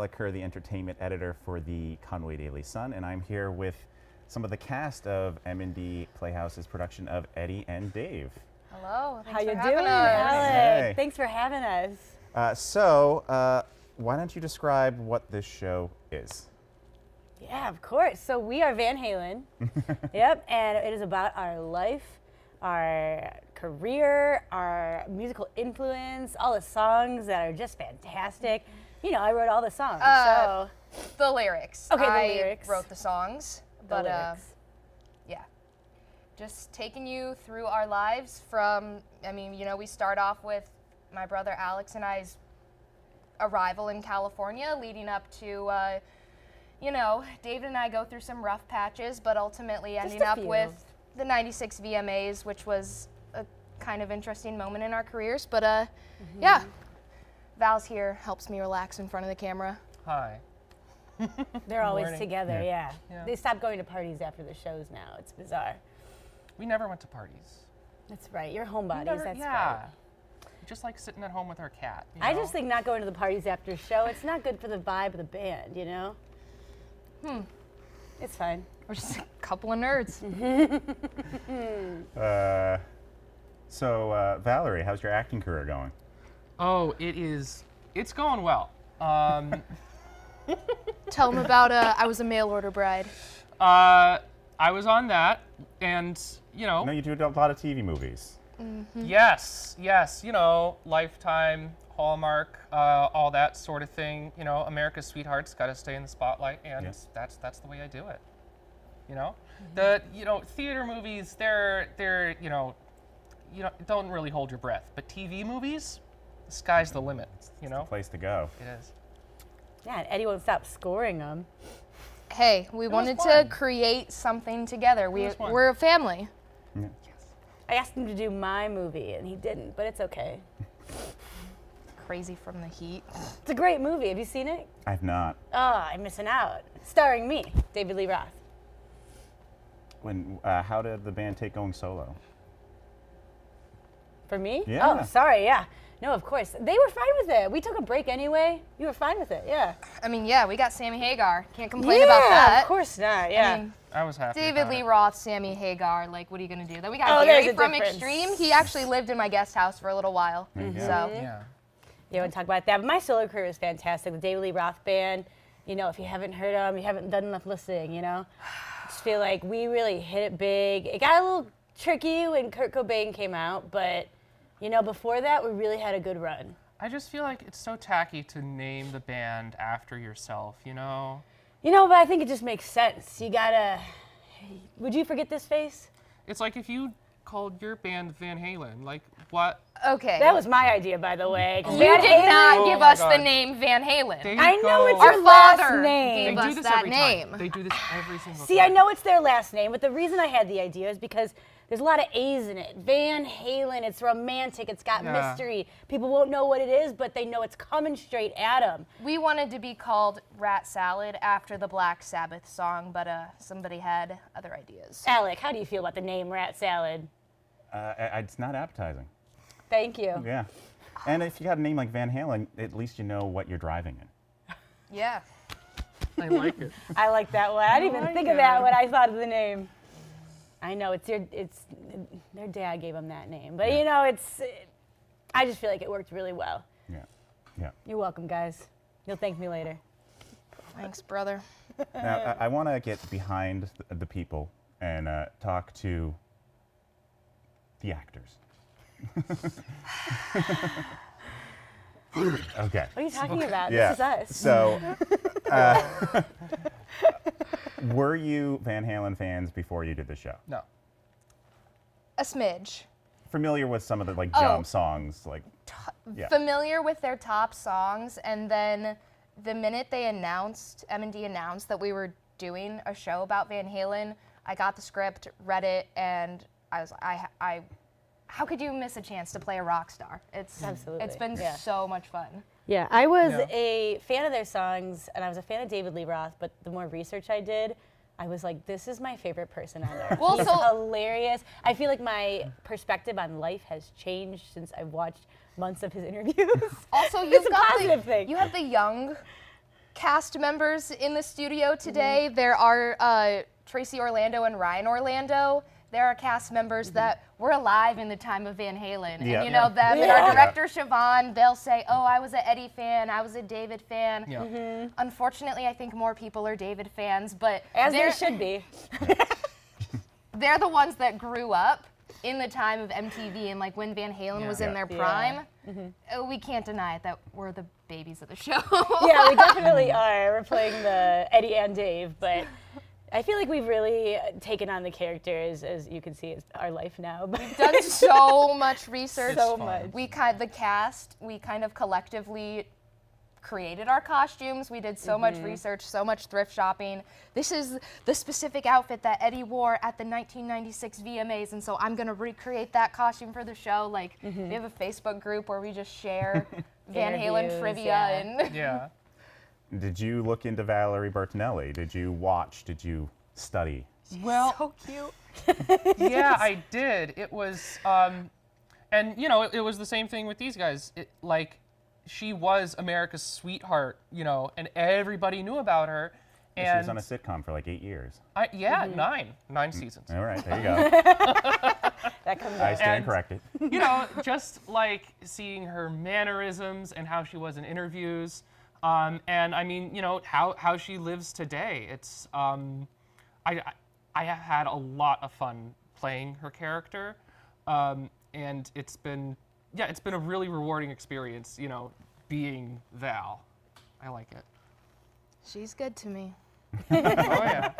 Alec Kerr, the entertainment editor for the Conway Daily Sun, and I'm here with some of the cast of M&D Playhouse's production of Eddie and Dave. Hello. How you doing, Alec? Hey. Thanks for having us. So, why don't you describe what this show is? Yeah, of course. So we are Van Halen. Yep, and it is about our life, our career, our musical influence, all the songs that are just fantastic. You know, I wrote all the songs. So The lyrics. Okay, the I lyrics. wrote the songs, the but lyrics. yeah, just taking you through our lives from. I mean, you know, we start off with my brother Alex and I's arrival in California, leading up to. You know, David and I go through some rough patches, but ultimately ending up with the 96 VMAs, which was a kind of interesting moment in our careers. But yeah, Val's here, helps me relax in front of the camera. Hi. They're always Morning. together, yeah. Yeah. They stopped going to parties after the shows now. It's bizarre. We never went to parties. That's right. You're homebodies, Never- that's yeah. right. We just like sitting at home with our cat. You I know? just think not going to the parties after a show, it's not good for the vibe of the band, you know? It's fine. We're just a couple of nerds. So, Valerie, how's your acting career going? Oh, it's going well. Tell them about I was a mail order bride. I was on that, and you know, I know you do a lot of TV movies. yes, you know, Lifetime, Hallmark, all that sort of thing. You know, America's Sweetheart's got to stay in the spotlight, and that's the way I do it. You know, theater movies, they're you know, don't really hold your breath, but TV movies, the sky's the limit. You know, Place to go. it is. Yeah, and Eddie won't stop scoring them. Hey, we wanted to fun. create something together. was fun. We're a family. Yeah. I asked him to do my movie, and he didn't, but it's okay. Crazy from the heat. It's a great movie. Have you seen it? I've not. Oh, I'm missing out. Starring me, David Lee Roth. How did the band take going solo? For me? Yeah. Oh, sorry, yeah. No, of course. They were fine with it. We took a break anyway. You were fine with it, yeah. I mean, yeah, we got Sammy Hagar. Can't complain about that. Of course not, yeah. I mean, I was happy. David about Lee it. Roth, Sammy Hagar, like, what are you gonna do? Then we got Oh, there's Gary a from difference. Extreme. He actually lived in my guest house for a little while. There you go. So, Yeah. You want to talk about that? But my solo career is fantastic. The David Lee Roth Band, you know, if you haven't heard them, you haven't done enough listening, you know? I just feel like we really hit it big. It got a little tricky when Kurt Cobain came out, but, you know, before that, we really had a good run. I just feel like it's so tacky to name the band after yourself, you know? You know, but I think it just makes sense. You gotta, would you forget this face? It's like if you called your band Van Halen, like what? okay. That was my idea, by the way. 'cause you Van did Halen- not Oh give my us the God. name Van Halen. There you I know go. it's Our your last father name. gave us do this that every name. time. They do this every single See, time. I know it's their last name, but the reason I had the idea is because there's a lot of A's in it. Van Halen, it's romantic, it's got Yeah. mystery. People won't know what it is, but they know it's coming straight at them. We wanted to be called Rat Salad after the Black Sabbath song, but somebody had other ideas. Alec, how do you feel about the name Rat Salad? It's not appetizing. Thank you. Yeah. And if you got a name like Van Halen, at least you know what you're driving in. Yeah. I like it. I like that one. I didn't even like think of that it. when I thought of the name. I know, it's their dad gave them that name. But you know, I just feel like it worked really well. Yeah. Yeah. You're welcome, guys. You'll thank me later. Thanks, brother. Now, I want to get behind the people and talk to the actors. Okay. What are you talking about? Yeah. This is us. So, were you Van Halen fans before you did the show? No. A smidge. Familiar with some of the Oh. jump songs, like yeah. Familiar with their top songs, and then the minute they announced, M&D announced that we were doing a show about Van Halen, I got the script, read it, and I was I how could you miss a chance to play a rock star? Absolutely. It's been Yeah. so much fun. Yeah, I was Yeah. a fan of their songs, and I was a fan of David Lee Roth, but the more research I did, I was like, this is my favorite person on earth. Well, He's so- hilarious. I feel like my perspective on life has changed since I've watched months of his interviews. Also, It's you've a got positive thing. You have the young cast members in the studio today. There are Tracy Orlando and Ryan Orlando. There are cast members that were alive in the time of Van Halen. Yeah. And you know them. And our director, Siobhan, they'll say, oh, I was an Eddie fan, I was a David fan. Yeah. Unfortunately, I think more people are David fans, but As there should be. they're the ones that grew up in the time of MTV and like when Van Halen was in their prime. We can't deny it that we're the babies of the show. Yeah, we definitely are. We're playing the Eddie and Dave, but I feel like we've really taken on the characters, as you can see, it's our life now. We've done so much research. So much. The cast, we kind of collectively created our costumes. We did so much research, so much thrift shopping. This is the specific outfit that Eddie wore at the 1996 VMAs, and so I'm gonna recreate that costume for the show. Like, we have a Facebook group where we just share Van Halen Interviews, trivia and Yeah. Did you look into Valerie Bertinelli? Did you watch? Did you study? Well, so cute. yeah, I did. It was, and you know, it was the same thing with these guys. She was America's sweetheart, you know, and everybody knew about her. She And was on a sitcom for like 8 years. nine seasons. All right, there you go. That comes I out. stand And- corrected. You know, just like seeing her mannerisms and how she was in interviews. And I mean, you know, how she lives today. It's, I have had a lot of fun playing her character. And it's been a really rewarding experience, you know, being Val. I like it. She's good to me. Oh, yeah.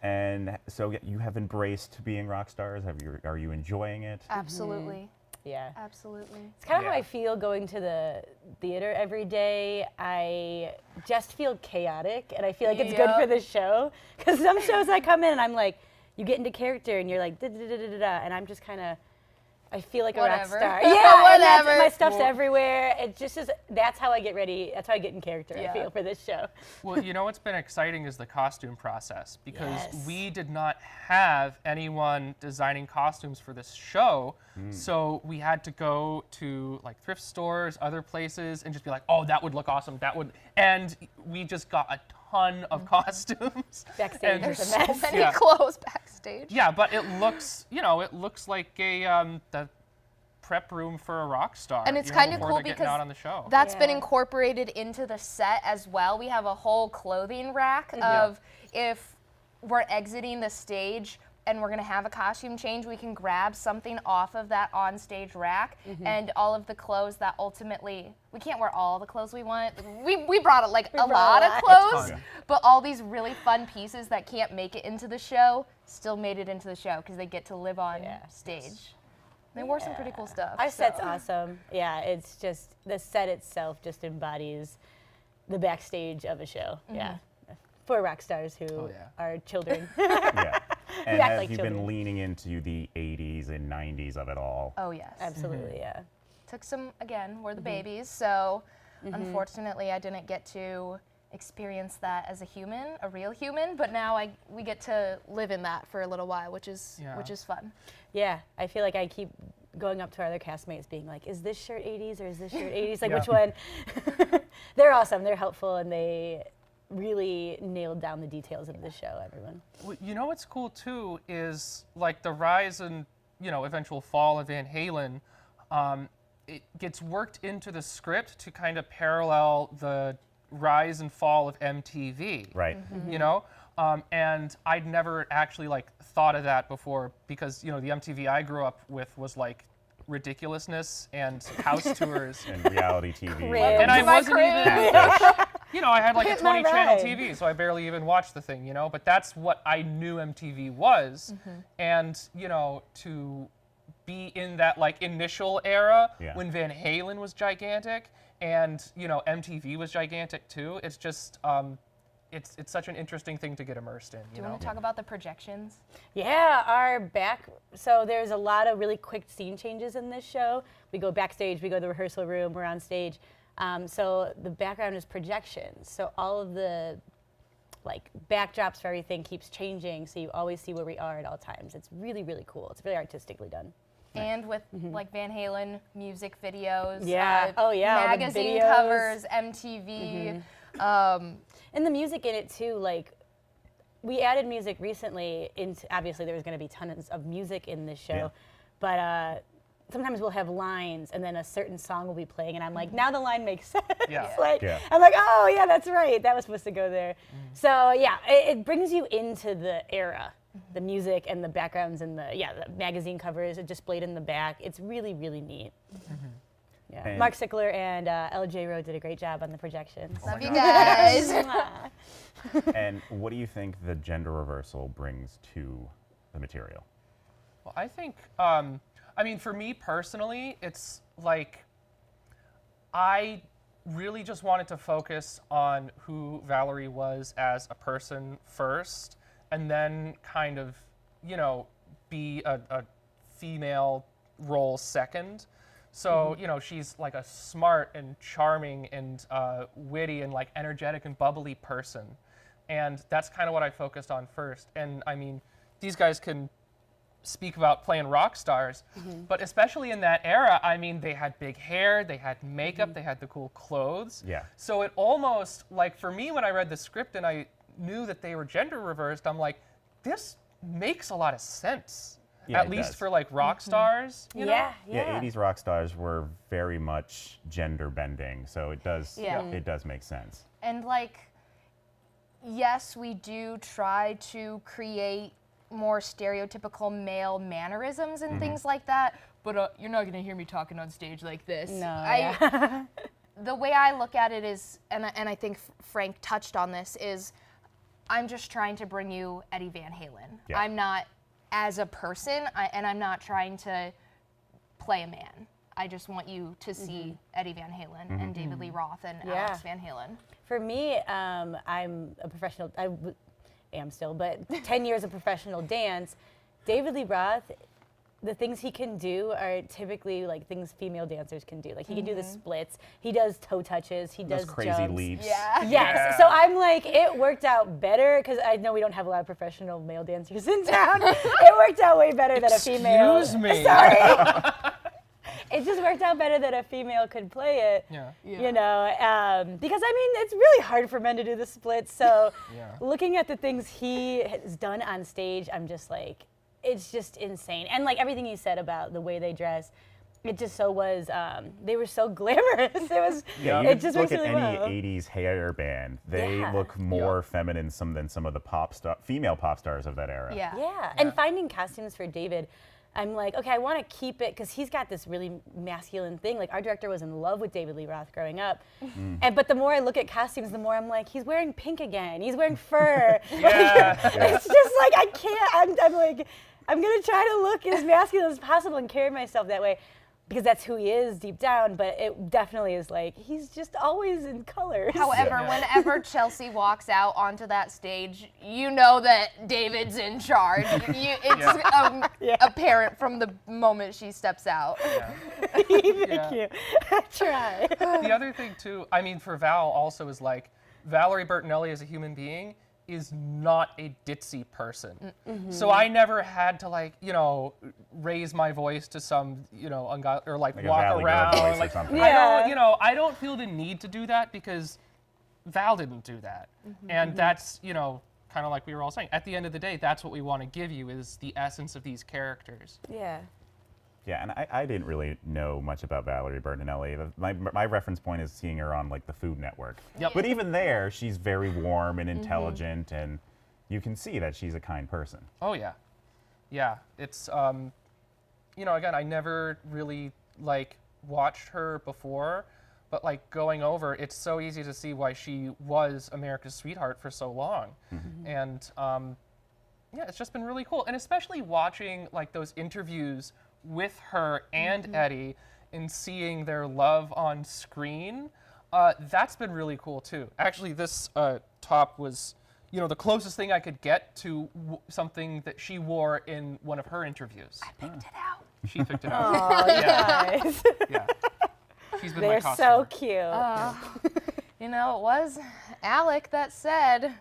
And so you have embraced being rock stars. Are you enjoying it? Absolutely. Yeah. Absolutely. It's kind of how Yeah. I feel going to the theater every day. I just feel chaotic, and I feel like it's good Yep. for the show. Because some shows I come in and I'm like, you get into character and you're like, da da da da da da, and I'm just kind of, I feel like a rock Whatever. star. Yeah, and that's- Whatever. my stuff's everywhere. It just is. That's how I get ready. That's how I get in character. Yeah. I feel for this show. Well, you know what's been exciting is the costume process because Yes. we did not have anyone designing costumes for this show. So we had to go to like thrift stores, other places, and just be like, oh, that would look awesome. That would, and we just got a ton of costumes. Backstage And is There's a so mess. many Yeah. clothes backstage. Yeah, but it looks, you know, it looks like a the prep room for a rock star. And it's you know, kind of before cool they're getting because out on the show. That's been Yeah. incorporated into the set as well. We have a whole clothing rack of if we're exiting the stage and we're gonna have a costume change, we can grab something off of that on-stage rack and all of the clothes that ultimately, we can't wear all the clothes we want. We brought a lot brought a of lot. clothes, Yeah. but all these really fun pieces that can't make it into the show still made it into the show because they get to live on stage. They wore some pretty cool stuff. Our set's so. awesome. Yeah, it's just the set itself just embodies the backstage of a show. Yeah, for rock stars who yeah. are children. Yeah. And act have like you children. been leaning into the 80s and 90s of it all? Oh yes. Absolutely, yeah. Took some, again, we're the babies, so unfortunately I didn't get to experience that as a human, a real human, but now we get to live in that for a little while, which is fun. Yeah, I feel like I keep going up to our other castmates being like, is this shirt 80s or is this shirt 80s? Like, Yeah. which one? They're awesome. They're helpful, and they really nailed down the details of the show, everyone. Well, you know what's cool too is like the rise and, you know, eventual fall of Van Halen. It gets worked into the script to kind of parallel the rise and fall of MTV. Right. You know, and I'd never actually like thought of that before because, you know, the MTV I grew up with was like ridiculousness and house tours. And reality TV. Cringe. And I my wasn't crib. even, Catfish. you know, I had like a Hit my 20 channel ride. TV, so I barely even watched the thing, you know, but that's what I knew MTV was. And, you know, to be in that like initial era Yeah. when Van Halen was gigantic and, you know, MTV was gigantic too, it's just, it's such an interesting thing to get immersed in, Do you you know? want to talk about the projections? Yeah, our back. So there's a lot of really quick scene changes in this show. We go backstage, we go to the rehearsal room, we're on stage. So the background is projections. So all of the like backdrops for everything keeps changing. So you always see where we are at all times. It's really, really cool. It's really artistically done. and with like Van Halen music videos. Yeah. Oh, yeah, all the Magazine videos. covers, MTV. And the music in it too, like we added music recently into, obviously there was going to be tons of music in this show, but sometimes we'll have lines and then a certain song will be playing and I'm like, now the line makes sense. Yeah. Like, I'm like, oh yeah, that's right, that was supposed to go there. So yeah, it brings you into the era, the music and the backgrounds and the magazine covers are displayed in the back. It's really, really neat. Yeah. And Mark Sickler and LJ Rowe did a great job on the projections. Love you guys. And what do you think the gender reversal brings to the material? Well, I think, I mean, for me personally, it's like I really just wanted to focus on who Valerie was as a person first, and then kind of, you know, be a female role second. So, you know, she's like a smart and charming and witty and like energetic and bubbly person. And that's kind of what I focused on first. And I mean, these guys can speak about playing rock stars, but especially in that era, I mean, they had big hair, they had makeup, they had the cool clothes. Yeah. So it almost, like for me, when I read the script and I knew that they were gender reversed, I'm like, this makes a lot of sense. Yeah, At it least does. for like rock stars, you know? Yeah, 80s rock stars were very much gender bending, so it does it does make sense. And like, yes, we do try to create more stereotypical male mannerisms and things like that, but you're not gonna hear me talking on stage like this. No. The way I look at it is, and I think Frank touched on this, is I'm just trying to bring you Eddie Van Halen. Yeah. I'm not, as a person, and I'm not trying to play a man. I just want you to see Eddie Van Halen and David Lee Roth and Alex Van Halen. For me, I'm a professional, am still, but 10 years of professional dance. David Lee Roth, the things he can do are typically like things female dancers can do. Like he can do the splits, he does toe touches, he Those does crazy jumps. leaps. Yes, Yeah. so I'm like, it worked out better, because I know we don't have a lot of professional male dancers in town. It worked out way better than a female. Excuse me. Sorry. It just worked out better that a female could play it. Yeah. You know, because I mean, it's really hard for men to do the splits. So looking at the things he has done on stage, I'm just like, it's just insane. And like everything you said about the way they dress, it just so was, they were so glamorous. It was, Yeah, you it could just look works at really any well. 80s hair band. They Yeah. look more feminine than some of the female pop stars of that era. Yeah, and finding costumes for David, I'm like, okay, I want to keep it, because he's got this really masculine thing. Like, our director was in love with David Lee Roth growing up. But the more I look at costumes, the more I'm like, he's wearing pink again. He's wearing fur. It's just like, I can't, I'm like, I'm going to try to look as masculine as possible and carry myself that way, because that's who he is deep down. But it definitely is like, he's just always in colors. However, whenever Chelsea walks out onto that stage, you know that David's in charge. It's apparent from the moment she steps out. Thank you. I try. The other thing too, I mean, for Val also is like, Valerie Bertinelli as a human being is not a ditzy person. So I never had to like, you know, raise my voice to some, you know, or like Like a walk Valley Girl around. voice or Like, something. I don't, you know, I don't feel the need to do that, because Val didn't do that. And that's, you know, kind of like we were all saying, at the end of the day, that's what we want to give you, is the essence of these characters. Yeah. Yeah, and I didn't really know much about Valerie Bertinelli. My reference point is seeing her on like the Food Network. Yep. But even there, she's very warm and intelligent, and you can see that she's a kind person. Oh yeah, yeah. It's you know, again, I never really like watched her before, but like going over, it's so easy to see why she was America's sweetheart for so long, and yeah, it's just been really cool, and especially watching like those interviews with her and Eddie and seeing their love on screen. That's been really cool too. Actually, this top was, you know, the closest thing I could get to something that she wore in one of her interviews. I picked it out. She picked it out. Oh, Yeah. guys. Yeah. She's been my They're costumer. so cute. You know, it was Alec that said,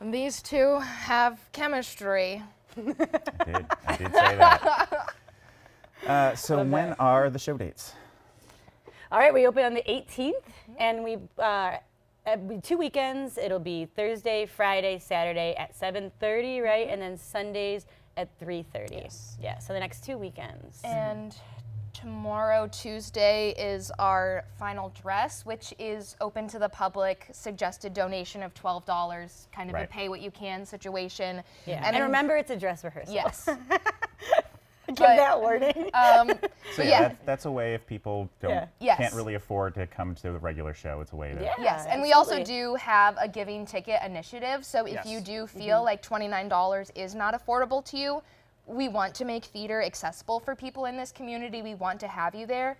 these two have chemistry. I did say that. So Love when that. are the show dates? All right, we open on the 18th, and we 2 weekends. It'll be Thursday, Friday, Saturday at 7:30, right? And then Sundays at 3:30. Yes. Yeah, so the next 2 weekends. And tomorrow, Tuesday, is our final dress, which is open to the public. Suggested donation of $12, kind of a Right. pay what you can situation. Yeah, And and remember, it's a dress rehearsal. Yes. Give but- that warning. So yeah. that's a way if people don't Yeah. Yes. can't really afford to come to the regular show. It's a way to. Yeah. Yes, and we also absolutely. do have a giving ticket initiative. So if Yes. you do feel like $29 is not affordable to you, we want to make theater accessible for people in this community. We want to have you there.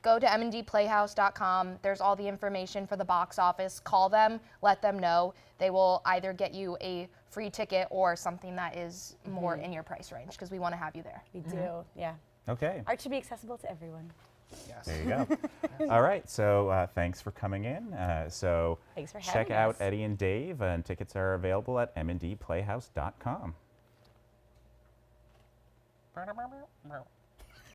Go to mndplayhouse.com. There's all the information for the box office. Call them, let them know. They will either get you a free ticket or something that is more in your price range because we want to have you there. We do, yeah. Okay. Art should be accessible to everyone. Yes. There you go. All right. So thanks for coming in. So Thanks for check having out us. Eddie and Dave, and tickets are available at mndplayhouse.com.